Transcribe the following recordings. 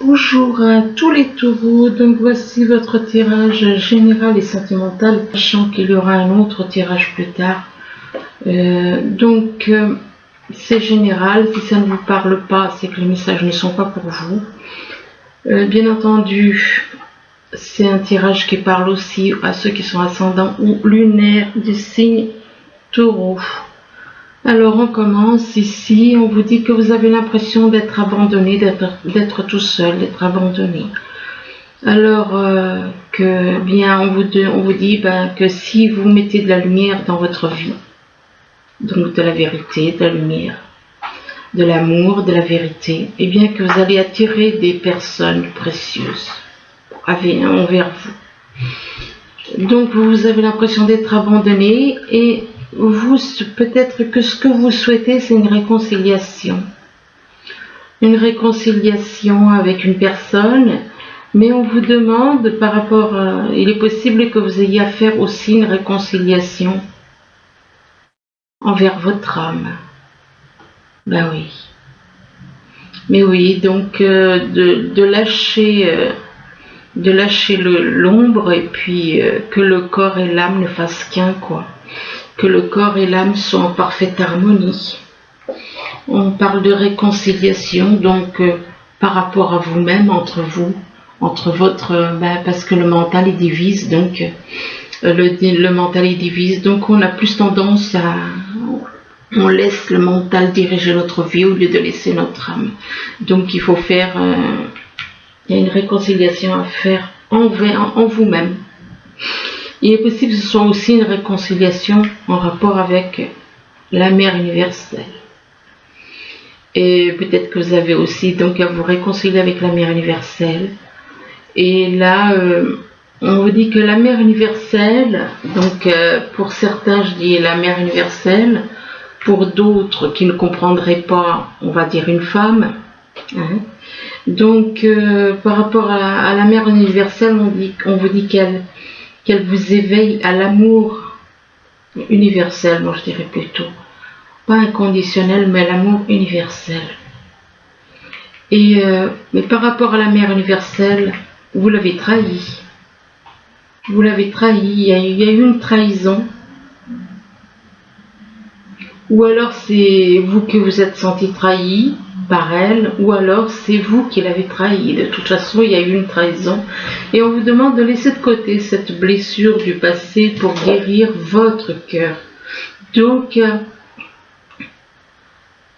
Bonjour à tous les taureaux, donc voici votre tirage général et sentimental, sachant qu'il y aura un autre tirage plus tard. C'est général, si ça ne vous parle pas, c'est que les messages ne sont pas pour vous. Bien entendu, c'est un tirage qui parle aussi à ceux qui sont ascendants ou lunaires du signe taureau. Alors on commence ici, on vous dit que vous avez l'impression d'être abandonné, d'être tout seul, d'être abandonné. Alors on vous dit que si vous mettez de la lumière dans votre vie, donc de la vérité, de la lumière, de l'amour, de la vérité, et bien que vous allez attirer des personnes précieuses envers vous. Donc vous avez l'impression d'être abandonné et vous, peut-être que ce que vous souhaitez, c'est une réconciliation. Une réconciliation avec une personne, mais on vous demande par rapport à... Il est possible que vous ayez à faire aussi une réconciliation envers votre âme. Ben oui. Mais oui, donc de lâcher l'ombre et puis que le corps et l'âme ne fassent qu'un, quoi. Que le corps et l'âme sont en parfaite harmonie. On parle de réconciliation, donc par rapport à vous-même, entre vous, entre votre... parce que le mental il divise, donc le mental il divise, donc on a plus tendance à... On laisse le mental diriger notre vie au lieu de laisser notre âme. Donc il faut faire... il y a une réconciliation à faire en vous-même. Il est possible que ce soit aussi une réconciliation en rapport avec la mère universelle. Et peut-être que vous avez aussi donc à vous réconcilier avec la mère universelle. Et là, on vous dit que la mère universelle, donc pour certains je dis la mère universelle, pour d'autres qui ne comprendraient pas, on va dire une femme. Hein. Donc par rapport à la mère universelle, on vous dit qu'elle vous éveille à l'amour universel, moi je dirais plutôt. Pas inconditionnel, mais l'amour universel. Mais par rapport à la mère universelle, vous l'avez trahi. Vous l'avez trahi, il y a eu une trahison. Ou alors c'est vous que vous êtes senti trahi par elle, ou alors c'est vous qui l'avez trahi. De toute façon, il y a eu une trahison. Et on vous demande de laisser de côté cette blessure du passé pour guérir votre cœur. Donc,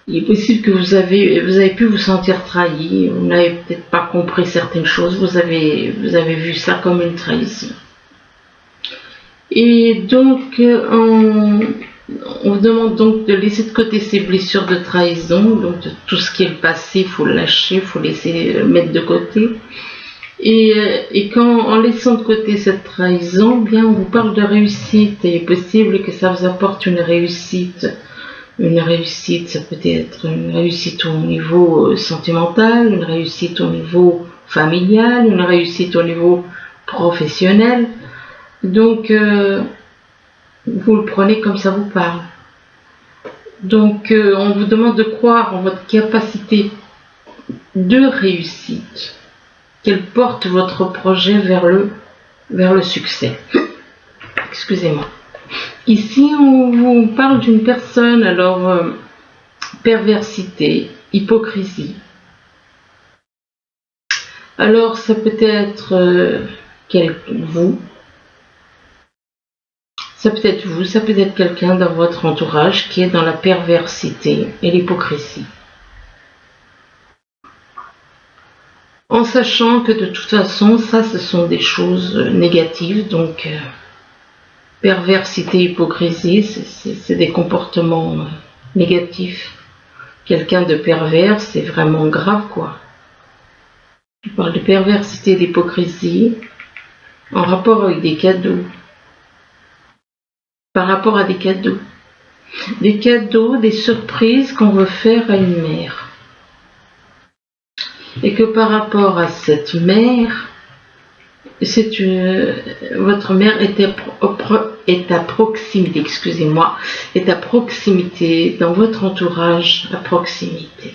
il est possible que vous avez pu vous sentir trahi, vous n'avez peut-être pas compris certaines choses, vous avez vu ça comme une trahison. Et donc, on vous demande donc de laisser de côté ces blessures de trahison, donc de tout ce qui est le passé, il faut le lâcher, il faut laisser mettre de côté. Et en laissant de côté cette trahison, bien on vous parle de réussite, et il est possible que ça vous apporte une réussite. Une réussite, ça peut être une réussite au niveau sentimental, une réussite au niveau familial, une réussite au niveau professionnel. Donc, vous le prenez comme ça vous parle. Donc, on vous demande de croire en votre capacité de réussite, qu'elle porte votre projet vers le succès. Excusez-moi. Ici, on vous parle d'une personne, alors, perversité, hypocrisie. Alors, ça peut être vous. Ça peut être vous, ça peut être quelqu'un dans votre entourage qui est dans la perversité et l'hypocrisie. En sachant que de toute façon, ça, ce sont des choses négatives, donc perversité, hypocrisie, c'est des comportements négatifs. Quelqu'un de pervers, c'est vraiment grave, quoi. Je parle de perversité et d'hypocrisie en rapport avec des cadeaux. Par rapport à des cadeaux. Des cadeaux, des surprises qu'on veut faire à une mère. Et que par rapport à cette mère, votre mère est à proximité, excusez-moi, est à proximité, dans votre entourage, à proximité.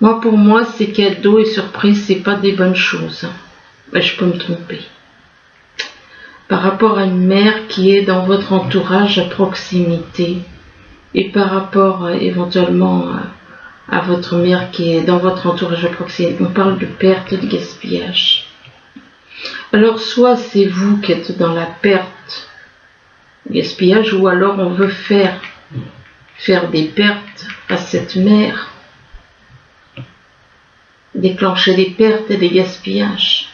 Moi, pour moi, ces cadeaux et surprises, c'est pas des bonnes choses. Mais je peux me tromper. Par rapport à une mère qui est dans votre entourage à proximité et par rapport éventuellement à votre mère qui est dans votre entourage à proximité, on parle de perte et de gaspillage. Alors soit c'est vous qui êtes dans la perte, gaspillage, ou alors on veut faire des pertes à cette mère, déclencher des pertes et des gaspillages.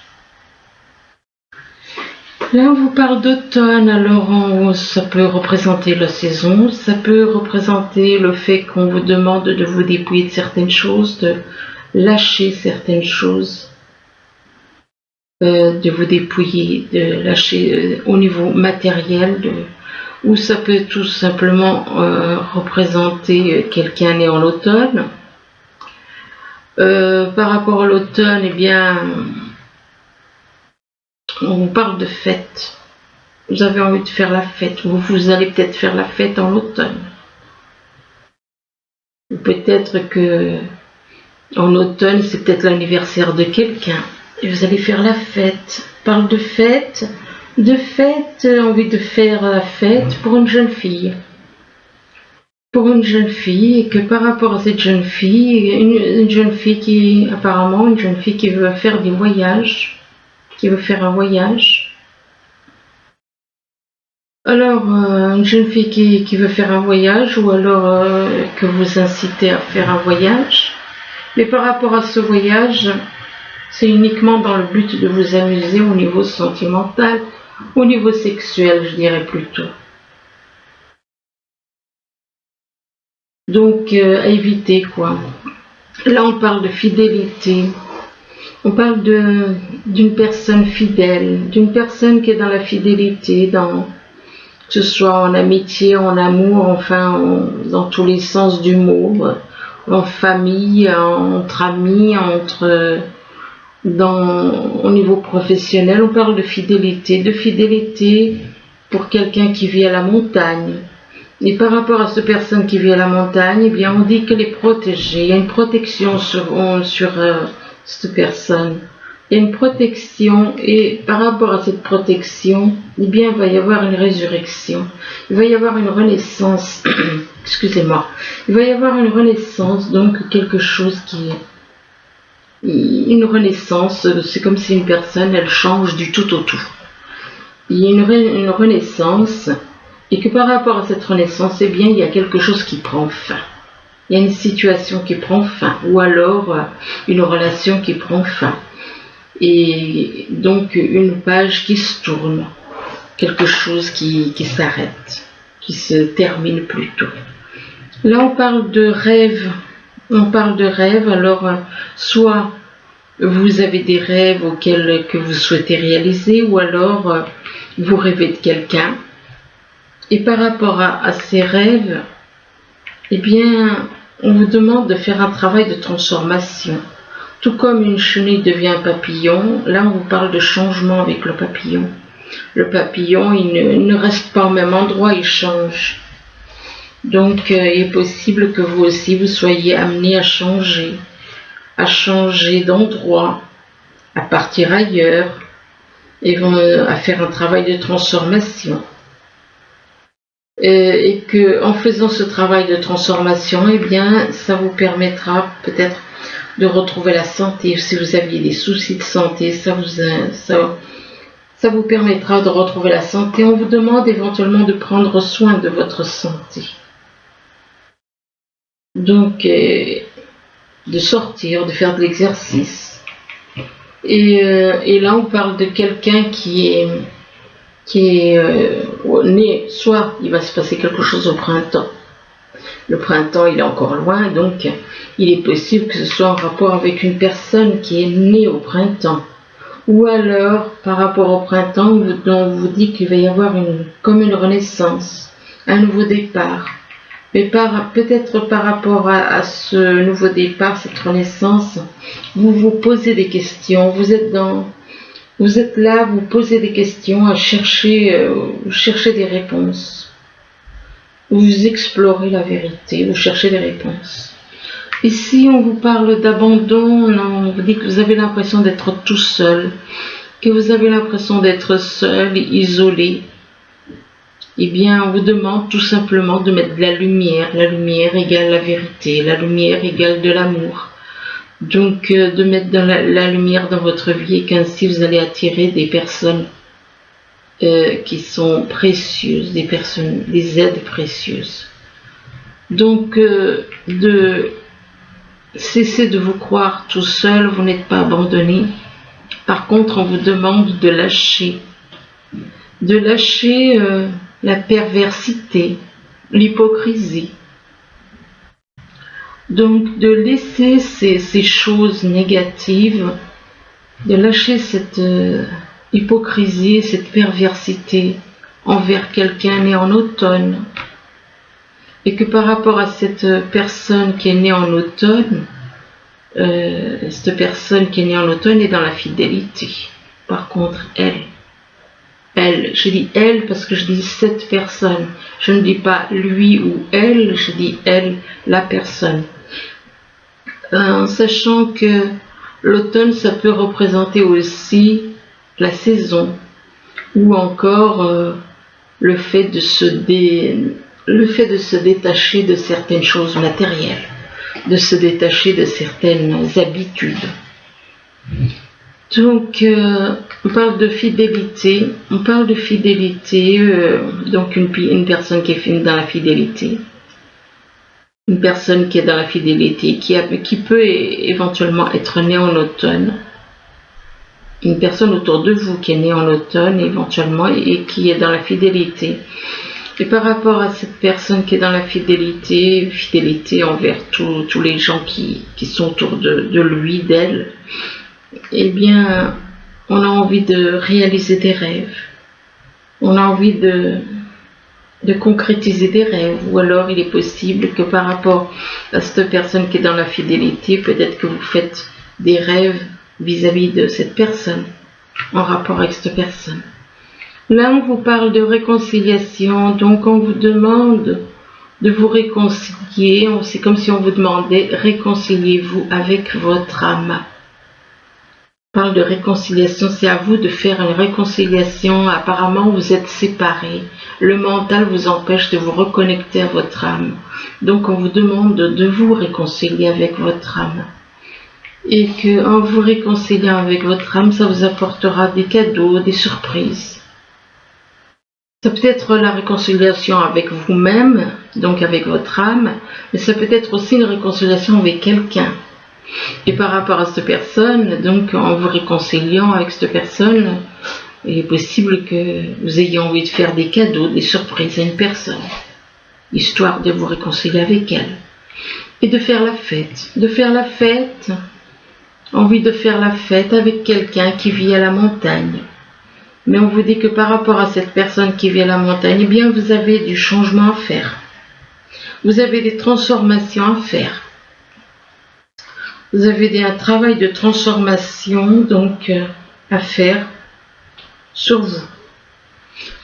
Là, on vous parle d'automne, alors ça peut représenter la saison, ça peut représenter le fait qu'on vous demande de vous dépouiller de certaines choses, de lâcher certaines choses, de vous dépouiller, de lâcher au niveau matériel, ou ça peut tout simplement représenter quelqu'un né en automne. Par rapport à l'automne, eh bien, on vous parle de fête. Vous avez envie de faire la fête. Vous allez peut-être faire la fête en automne. Ou peut-être que en automne, c'est peut-être l'anniversaire de quelqu'un. Et vous allez faire la fête. On parle de fête. Envie de faire la fête pour une jeune fille. Pour une jeune fille, et que par rapport à cette jeune fille, une jeune fille qui veut faire des voyages, qui veut faire un voyage. Alors, une jeune fille qui veut faire un voyage, ou alors que vous incitez à faire un voyage. Mais par rapport à ce voyage, c'est uniquement dans le but de vous amuser au niveau sentimental, au niveau sexuel, je dirais plutôt. Donc, à éviter quoi. Là, on parle de fidélité. On parle d'une personne fidèle, d'une personne qui est dans la fidélité, que ce soit en amitié, en amour, enfin, dans tous les sens du mot, en famille, entre amis, au niveau professionnel. On parle de fidélité pour quelqu'un qui vit à la montagne. Et par rapport à cette personne qui vit à la montagne, eh bien, on dit qu'elle est protégée. Il y a une protection sur cette personne. Il y a une protection, et par rapport à cette protection, eh bien, il va y avoir une résurrection. Il va y avoir une renaissance. Excusez-moi. Il va y avoir une renaissance, donc quelque chose une renaissance, c'est comme si une personne, elle change du tout au tout. Il y a une renaissance, et que par rapport à cette renaissance, eh bien, il y a quelque chose qui prend fin. Il y a une situation qui prend fin, ou alors une relation qui prend fin. Et donc une page qui se tourne, quelque chose qui s'arrête, qui se termine plutôt. Là, on parle de rêve. Alors soit vous avez des rêves que vous souhaitez réaliser, ou alors vous rêvez de quelqu'un. Et par rapport à ces rêves, eh bien, on vous demande de faire un travail de transformation. Tout comme une chenille devient un papillon, là on vous parle de changement avec le papillon. Le papillon, il ne reste pas au même endroit, il change. Donc, il est possible que vous aussi, vous soyez amené à changer d'endroit, à partir ailleurs, et à faire un travail de transformation. Et que en faisant ce travail de transformation, eh bien, ça vous permettra peut-être de retrouver la santé. Si vous aviez des soucis de santé, ça vous permettra de retrouver la santé. On vous demande éventuellement de prendre soin de votre santé. Donc, de sortir, de faire de l'exercice. Et là, on parle de quelqu'un qui est né, soit il va se passer quelque chose au printemps. Le printemps, il est encore loin, donc il est possible que ce soit en rapport avec une personne qui est née au printemps. Ou alors, par rapport au printemps, on vous dit qu'il va y avoir comme une renaissance, un nouveau départ. Mais peut-être par rapport à ce nouveau départ, cette renaissance, vous vous posez des questions, vous êtes là, vous posez des questions, vous cherchez des réponses. Vous explorez la vérité, vous cherchez des réponses. Ici, on vous parle d'abandon, on vous dit que vous avez l'impression d'être tout seul, que vous avez l'impression d'être seul, isolé. Eh bien, on vous demande tout simplement de mettre de la lumière. La lumière égale la vérité, la lumière égale de l'amour. Donc, de mettre de la lumière dans votre vie et qu'ainsi vous allez attirer des personnes qui sont précieuses, des aides précieuses. Donc, de cessez de vous croire tout seul, vous n'êtes pas abandonné. Par contre, on vous demande de lâcher la perversité, l'hypocrisie. Donc, de laisser ces choses négatives, de lâcher cette hypocrisie, cette perversité envers quelqu'un né en automne. Et que par rapport à cette personne qui est née en automne, cette personne qui est née en automne est dans la fidélité. Par contre, je dis elle parce que je dis cette personne. Je ne dis pas lui ou elle, je dis elle, la personne. En sachant que l'automne, ça peut représenter aussi la saison ou encore le fait de se détacher de certaines choses matérielles, de se détacher de certaines habitudes. Donc, on parle de fidélité, donc une personne qui est dans la fidélité, une personne qui est dans la fidélité, qui peut éventuellement être née en automne, une personne autour de vous qui est née en automne éventuellement et qui est dans la fidélité. Et par rapport à cette personne qui est dans la fidélité envers tous les gens qui sont autour de lui, d'elle, eh bien, on a envie de réaliser des rêves. On a envie de concrétiser des rêves. Ou alors, il est possible que par rapport à cette personne qui est dans la fidélité, peut-être que vous faites des rêves vis-à-vis de cette personne, en rapport avec cette personne. Là, on vous parle de réconciliation, donc on vous demande de vous réconcilier. C'est comme si on vous demandait, réconciliez-vous avec votre âme. On parle de réconciliation, c'est à vous de faire une réconciliation. Apparemment, vous êtes séparés. Le mental vous empêche de vous reconnecter à votre âme. Donc, on vous demande de vous réconcilier avec votre âme. Et qu'en vous réconciliant avec votre âme, ça vous apportera des cadeaux, des surprises. Ça peut être la réconciliation avec vous-même, donc avec votre âme, mais ça peut être aussi une réconciliation avec quelqu'un. Et par rapport à cette personne, donc en vous réconciliant avec cette personne, il est possible que vous ayez envie de faire des cadeaux, des surprises à une personne, histoire de vous réconcilier avec elle. Et de faire la fête. Envie de faire la fête avec quelqu'un qui vit à la montagne. Mais on vous dit que par rapport à cette personne qui vit à la montagne, eh bien vous avez du changement à faire. Vous avez des transformations à faire. Vous avez un travail de transformation donc à faire sur vous.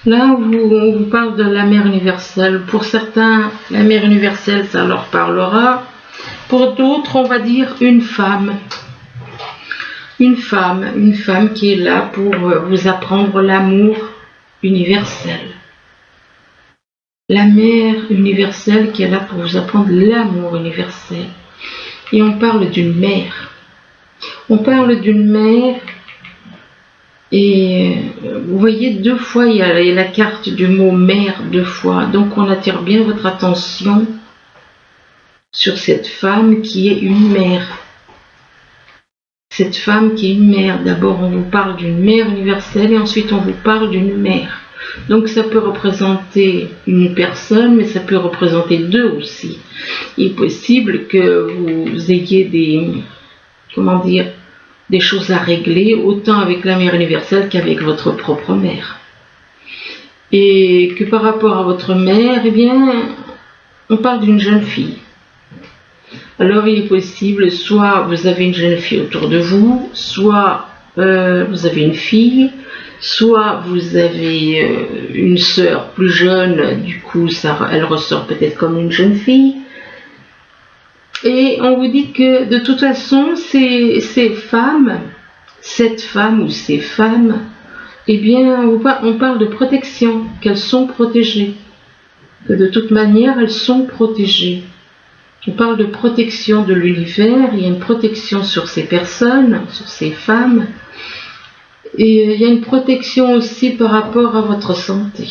Là, on vous parle de la mère universelle. Pour certains, la mère universelle, ça leur parlera. Pour d'autres, on va dire une femme. Une femme qui est là pour vous apprendre l'amour universel. La mère universelle qui est là pour vous apprendre l'amour universel. Et on parle d'une mère. Et vous voyez, 2 fois, il y a la carte du mot mère 2 fois. Donc on attire bien votre attention sur cette femme qui est une mère. Cette femme qui est une mère. D'abord, on vous parle d'une mère universelle et ensuite on vous parle d'une mère. Donc ça peut représenter une personne, mais ça peut représenter 2 aussi. Il est possible que vous ayez des choses à régler, autant avec la mère universelle qu'avec votre propre mère. Et que par rapport à votre mère, eh bien, on parle d'une jeune fille. Alors il est possible, soit vous avez une jeune fille autour de vous, soit vous avez une fille, soit vous avez une sœur plus jeune, du coup elle ressort peut-être comme une jeune fille. Et on vous dit que de toute façon, ces femmes, cette femme ou ces femmes, eh bien, on parle de protection, qu'elles sont protégées. Que de toute manière, elles sont protégées. On parle de protection de l'univers, il y a une protection sur ces personnes, sur ces femmes, et il y a une protection aussi par rapport à votre santé.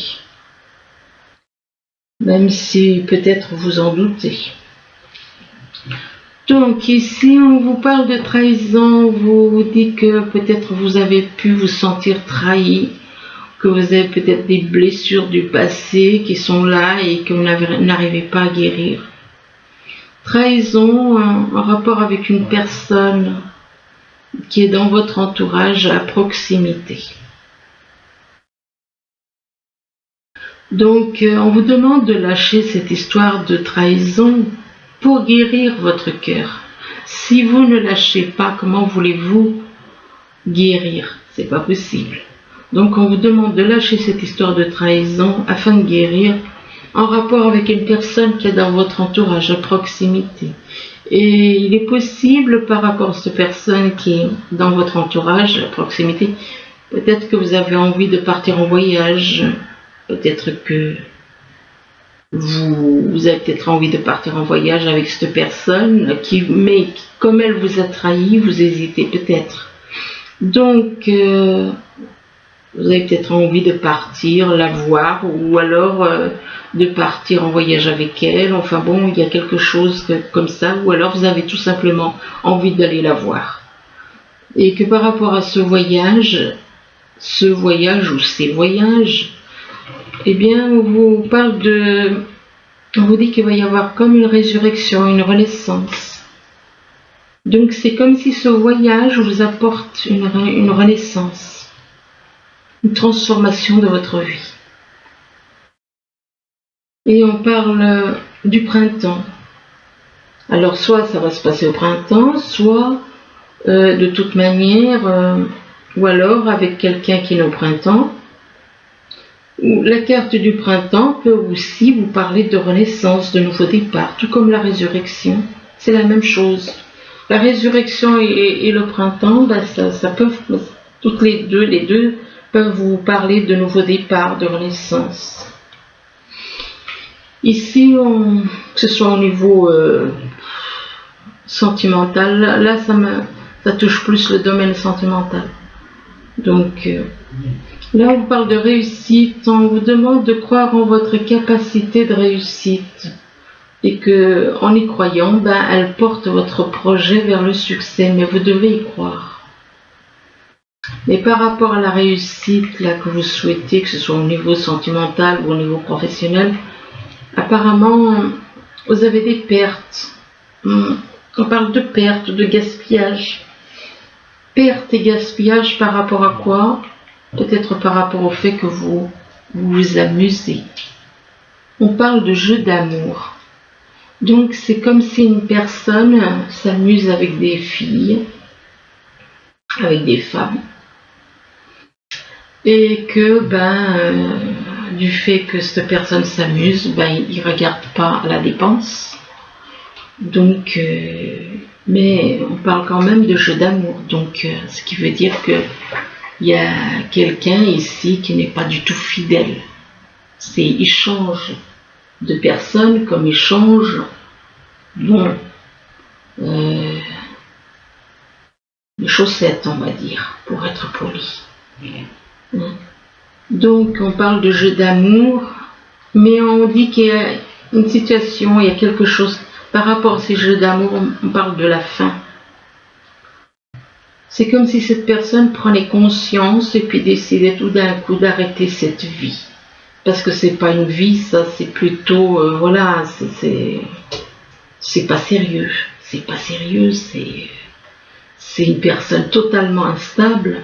Même si peut-être vous en doutez. Donc ici on vous parle de trahison, vous dit que peut-être vous avez pu vous sentir trahi, que vous avez peut-être des blessures du passé qui sont là et que vous n'arrivez pas à guérir. Trahison en rapport avec une personne qui est dans votre entourage à proximité. Donc on vous demande de lâcher cette histoire de trahison pour guérir votre cœur. Si vous ne lâchez pas, comment voulez-vous guérir? C'est pas possible. Donc on vous demande de lâcher cette histoire de trahison afin de guérir en rapport avec une personne qui est dans votre entourage à proximité. Et il est possible par rapport à cette personne qui est dans votre entourage à proximité, peut-être que vous avez envie de partir en voyage, peut-être que vous avez peut-être envie de partir en voyage avec cette personne, mais comme elle vous a trahi, vous hésitez peut-être. Donc, vous avez peut-être envie de partir, la voir, ou alors de partir en voyage avec elle. Enfin bon, il y a quelque chose comme ça, ou alors vous avez tout simplement envie d'aller la voir. Et que par rapport à ce voyage ou ces voyages, eh bien, on vous dit qu'il va y avoir comme une résurrection, une renaissance. Donc c'est comme si ce voyage vous apporte une renaissance, une transformation de votre vie. Et on parle du printemps. Alors soit ça va se passer au printemps, soit de toute manière, ou alors avec quelqu'un qui est au printemps. La carte du printemps peut aussi vous parler de renaissance, de nouveau départ, tout comme la résurrection. C'est la même chose. La résurrection et le printemps, ça peut, toutes les deux peuvent vous parler de nouveau départ, de renaissance. Ici, que ce soit au niveau sentimental, là ça touche plus le domaine sentimental. Donc, là on vous parle de réussite, on vous demande de croire en votre capacité de réussite et que en y croyant, elle porte votre projet vers le succès, mais vous devez y croire. Mais par rapport à la réussite là, que vous souhaitez, que ce soit au niveau sentimental ou au niveau professionnel, apparemment vous avez des pertes. On parle de pertes, de gaspillage. Perte et gaspillage par rapport à quoi? Peut-être par rapport au fait que vous vous amusez. On parle de jeu d'amour. Donc c'est comme si une personne s'amuse avec des filles, avec des femmes, et que du fait que cette personne s'amuse, il ne regarde pas la dépense. Donc mais on parle quand même de jeu d'amour, donc ce qui veut dire que il y a quelqu'un ici qui n'est pas du tout fidèle. Il change de personne comme il change, les chaussettes, on va dire, pour être poli. Donc on parle de jeu d'amour, mais on dit qu'il y a une situation, il y a quelque chose. Par rapport à ces jeux d'amour, on parle de la fin. C'est comme si cette personne prenait conscience et puis décidait tout d'un coup d'arrêter cette vie. Parce que c'est pas une vie, ça, c'est plutôt, c'est pas sérieux. C'est pas sérieux, c'est une personne totalement instable.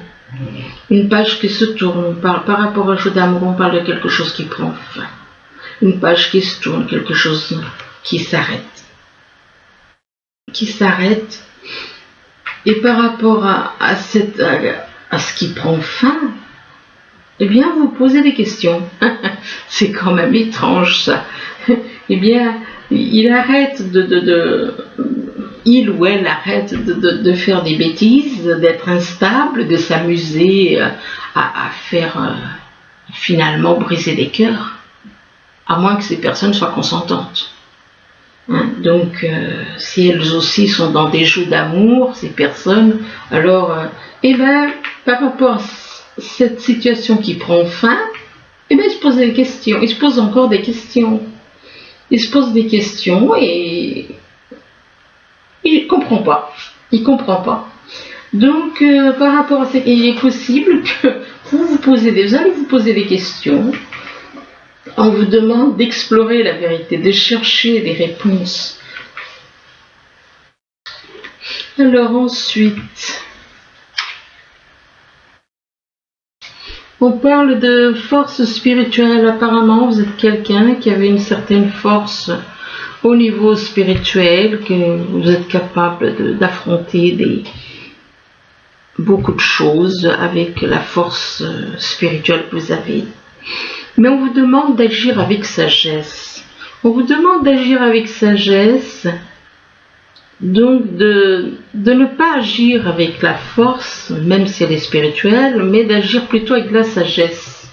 Une page qui se tourne, on parle, par rapport au jeu d'amour, on parle de quelque chose qui prend fin. Une page qui se tourne, quelque chose qui s'arrête. Et par rapport à ce qui prend fin, eh bien vous posez des questions. C'est quand même étrange ça. Eh bien il arrête il ou elle arrête de faire des bêtises, d'être instable, de s'amuser à faire finalement briser des cœurs, à moins que ces personnes soient consentantes. Hein, donc, si elles aussi sont dans des jeux d'amour, ces personnes, alors, par rapport à cette situation qui prend fin, ils se posent des questions, ils se posent encore des questions. Ils se posent des questions et il ne comprend pas. Il comprend pas. Donc, par rapport à ça, il est possible que vous allez vous poser des questions. On vous demande d'explorer la vérité, de chercher des réponses. Alors ensuite, on parle de force spirituelle. Apparemment, vous êtes quelqu'un qui avait une certaine force au niveau spirituel, que vous êtes capable d'affronter beaucoup de choses avec la force spirituelle que vous avez. Mais on vous demande d'agir avec sagesse. On vous demande d'agir avec sagesse, donc de ne pas agir avec la force, même si elle est spirituelle, mais d'agir plutôt avec la sagesse.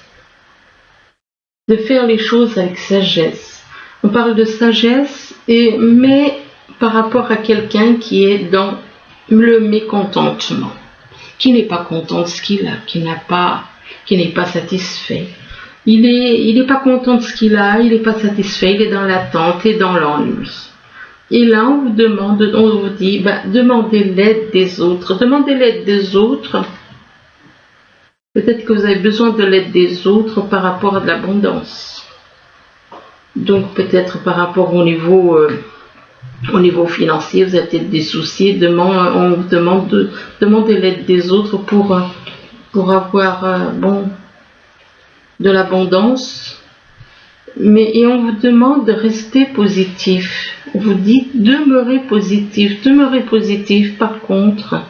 De faire les choses avec sagesse. On parle de sagesse, mais par rapport à quelqu'un qui est dans le mécontentement, qui n'est pas content de ce qu'il a, qui n'est pas satisfait. Il n'est pas content de ce qu'il a, il n'est pas satisfait, il est dans l'attente et dans l'ennui. Et là, on vous dit, demandez l'aide des autres. Demandez l'aide des autres. Peut-être que vous avez besoin de l'aide des autres par rapport à de l'abondance. Donc, peut-être par rapport au niveau financier, vous avez peut-être des soucis. On vous demande de demander l'aide des autres pour avoir, de l'abondance, et on vous demande de rester positif. On vous dit demeurez positif. Par contre,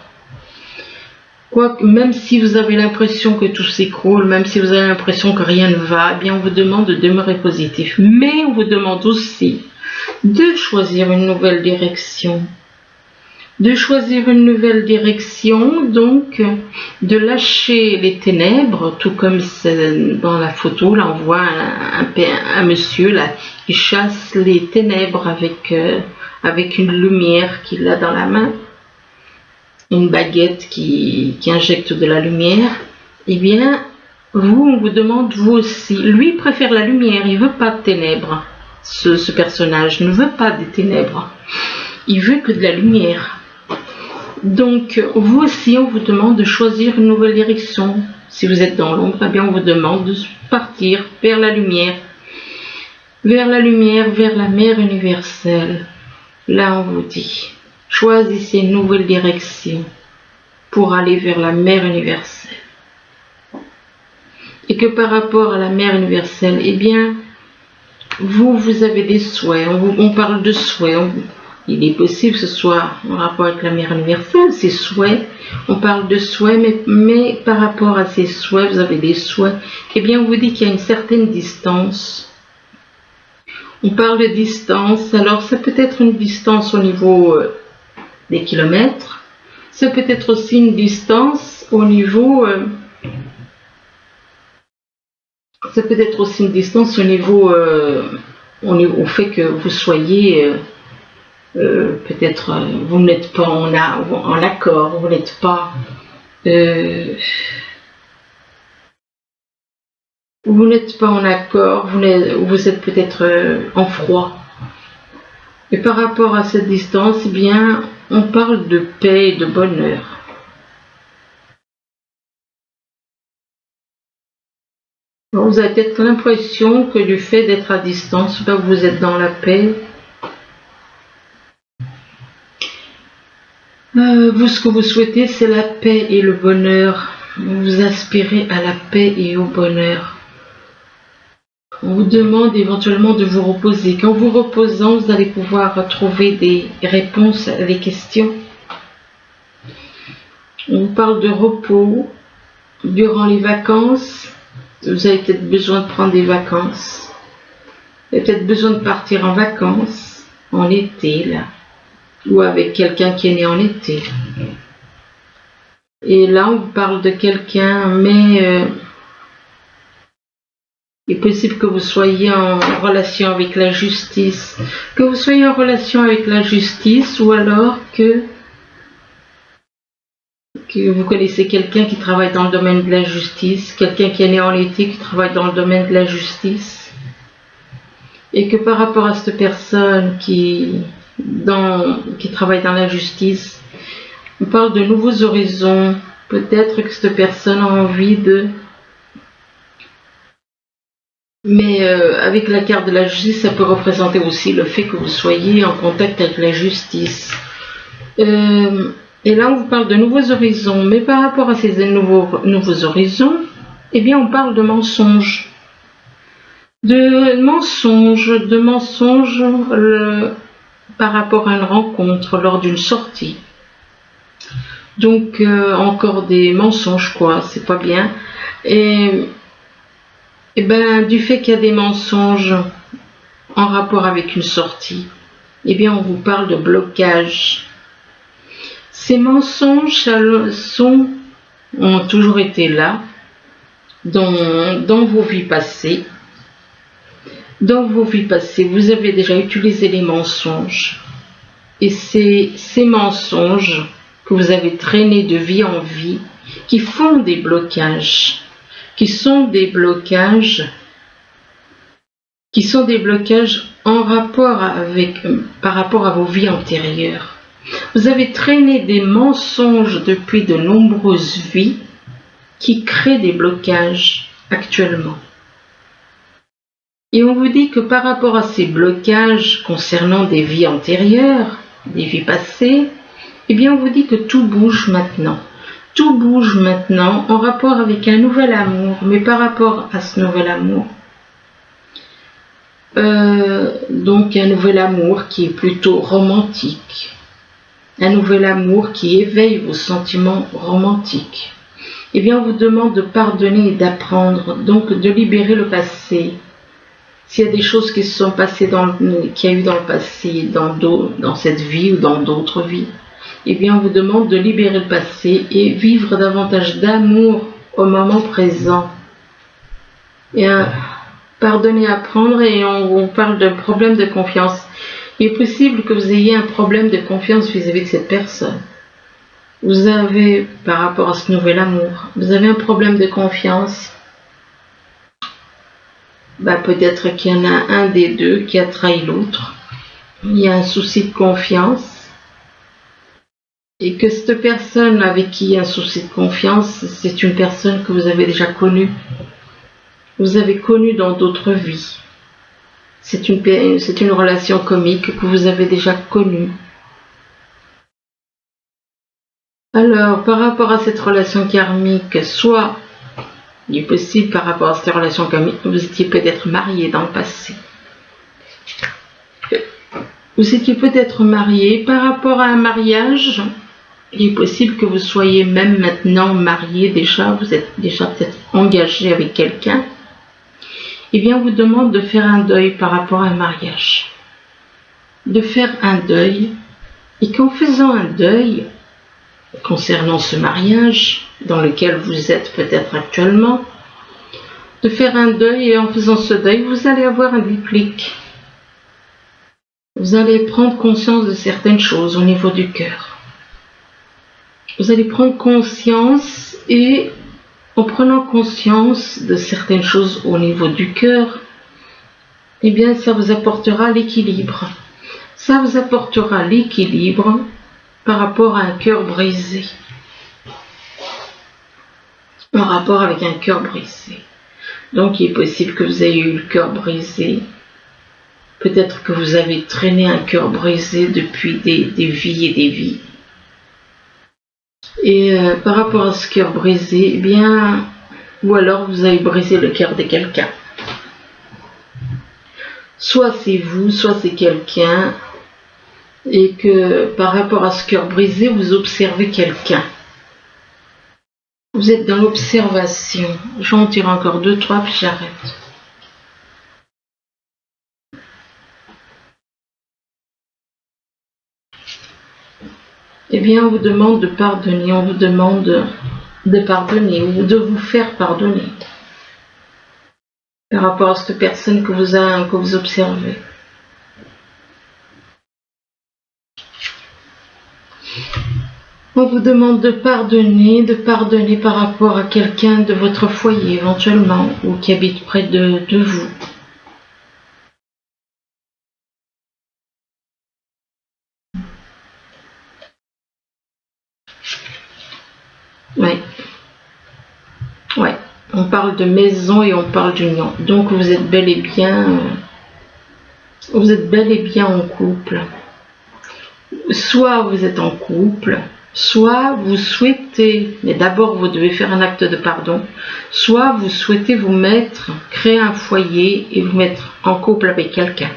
même si vous avez l'impression que tout s'écroule, même si vous avez l'impression que rien ne va, on vous demande de demeurer positif. Mais on vous demande aussi de choisir une nouvelle direction. Donc de lâcher les ténèbres, tout comme dans la photo, là on voit un monsieur, là, qui chasse les ténèbres avec une lumière qu'il a dans la main, une baguette qui injecte de la lumière. On vous demande, vous aussi, lui préfère la lumière, il veut pas de ténèbres, ce personnage ne veut pas des ténèbres, il veut que de la lumière. Donc, vous aussi, on vous demande de choisir une nouvelle direction. Si vous êtes dans l'ombre, on vous demande de partir vers la lumière, vers la mer universelle. Là, on vous dit, choisissez une nouvelle direction pour aller vers la mer universelle. Et que par rapport à la mer universelle, vous avez des souhaits. On parle de souhaits. Il est possible que ce soit en rapport avec la mer universelle, ces souhaits. On parle de souhaits, mais par rapport à ces souhaits, vous avez des souhaits. On vous dit qu'il y a une certaine distance. On parle de distance, alors ça peut être une distance au niveau des kilomètres. Ça peut être aussi une distance au niveau... au fait que vous soyez... peut-être vous n'êtes pas en accord, vous n'êtes pas en accord, vous êtes peut-être en froid. Et par rapport à cette distance, on parle de paix et de bonheur. Vous avez peut-être l'impression que du fait d'être à distance, vous êtes dans la paix. Ce que vous souhaitez, c'est la paix et le bonheur. Vous aspirez à la paix et au bonheur. On vous demande éventuellement de vous reposer. Qu'en vous reposant, vous allez pouvoir trouver des réponses à des questions. On vous parle de repos durant les vacances. Vous avez peut-être besoin de prendre des vacances. Vous avez peut-être besoin de partir en vacances en été, là. ou avec quelqu'un qui est né en été. Et là, on parle de quelqu'un, mais il est possible que vous soyez en relation avec la justice, ou alors que vous connaissez quelqu'un qui travaille dans le domaine de la justice, quelqu'un qui est né en été qui travaille dans le domaine de la justice, et que par rapport à cette personne qui travaille dans la justice, on parle de nouveaux horizons. Peut-être que cette personne a envie de... Mais avec la carte de la justice, ça peut représenter aussi le fait que vous soyez en contact avec la justice. Et là, on vous parle de nouveaux horizons. Mais par rapport à ces nouveaux horizons, eh bien, on parle de mensonges. Par rapport à une rencontre, lors d'une sortie. Donc, encore des mensonges, quoi. C'est pas bien. Et ben, du fait qu'il y a des mensonges en rapport avec une sortie, eh bien, on vous parle de blocage. Ces mensonges ont toujours été là, dans vos vies passées. Dans vos vies passées, vous avez déjà utilisé les mensonges. Et c'est ces mensonges que vous avez traînés de vie en vie qui font des blocages. Qui sont des blocages par rapport à vos vies antérieures. Vous avez traîné des mensonges depuis de nombreuses vies qui créent des blocages actuellement. Et on vous dit que par rapport à ces blocages concernant des vies antérieures, des vies passées, eh bien on vous dit que tout bouge maintenant. Tout bouge maintenant en rapport avec un nouvel amour, mais par rapport à ce nouvel amour, donc un nouvel amour qui est plutôt romantique, un nouvel amour qui éveille vos sentiments romantiques. Eh bien, on vous demande de pardonner et d'apprendre, donc de libérer le passé. S'il y a des choses qui se sont passées qu'il y a eu dans le passé, dans cette vie ou dans d'autres vies, eh bien, on vous demande de libérer le passé et vivre davantage d'amour au moment présent. Et pardonner, apprendre, et on parle d'un problème de confiance. Il est possible que vous ayez un problème de confiance vis-à-vis de cette personne. Vous avez, par rapport à ce nouvel amour, vous avez un problème de confiance. Peut-être qu'il y en a un des deux qui a trahi l'autre. Il y a un souci de confiance. Et que cette personne avec qui il y a un souci de confiance, c'est une personne que vous avez déjà connue. Vous avez connue dans d'autres vies. C'est une relation comique que vous avez déjà connue. Alors, par rapport à cette relation karmique, soit, il est possible par rapport à cette relation karmique, vous étiez peut-être marié dans le passé. Vous étiez peut-être marié par rapport à un mariage. Il est possible que vous soyez même maintenant marié déjà, vous êtes déjà peut-être engagé avec quelqu'un. Eh bien, on vous demande de faire un deuil par rapport à un mariage. De faire un deuil, et qu'en faisant un deuil concernant ce mariage dans lequel vous êtes peut-être actuellement, de faire un deuil, et en faisant ce deuil, vous allez avoir un déclic. Vous allez prendre conscience de certaines choses au niveau du cœur. Vous allez prendre conscience, et en prenant conscience de certaines choses au niveau du cœur, eh bien ça vous apportera l'équilibre. Ça vous apportera l'équilibre par rapport à un cœur brisé. En rapport avec un cœur brisé. Donc il est possible que vous ayez eu le cœur brisé. Peut-être que vous avez traîné un cœur brisé depuis des vies et des vies. Et par rapport à ce cœur brisé, eh bien, ou alors vous avez brisé le cœur de quelqu'un. Soit c'est vous, soit c'est quelqu'un, et que par rapport à ce cœur brisé, vous observez quelqu'un. Vous êtes dans l'observation. Je vais en tirer encore 2, 3, puis j'arrête. eh bien on vous demande de pardonner, on vous demande de pardonner ou de vous faire pardonner par rapport à cette personne que vous observez. On vous demande de pardonner par rapport à quelqu'un de votre foyer éventuellement ou qui habite près de vous. Oui. Ouais. On parle de maison et on parle d'union. Donc vous êtes bel et bien en couple. Soit vous êtes en couple, soit vous souhaitez, mais d'abord vous devez faire un acte de pardon, soit vous souhaitez créer un foyer et vous mettre en couple avec quelqu'un.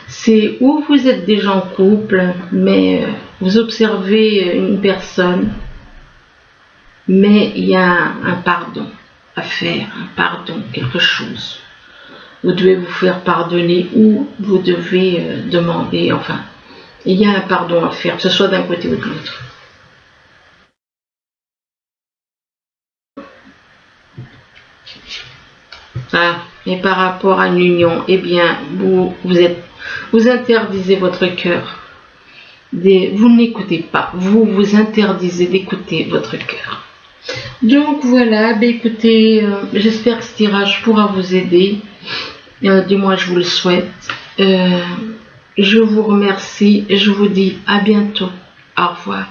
C'est où vous êtes déjà en couple, mais vous observez une personne, mais il y a un pardon à faire, un pardon, quelque chose. Vous devez vous faire pardonner ou vous devez demander, enfin, il y a un pardon à faire, que ce soit d'un côté ou de l'autre. Ah, et par rapport à une union, eh bien, vous interdisez votre cœur. Vous n'écoutez pas, vous interdisez d'écouter votre cœur. Donc voilà, écoutez, j'espère que ce tirage pourra vous aider. Du moins, je vous le souhaite. Je vous remercie et je vous dis à bientôt. Au revoir.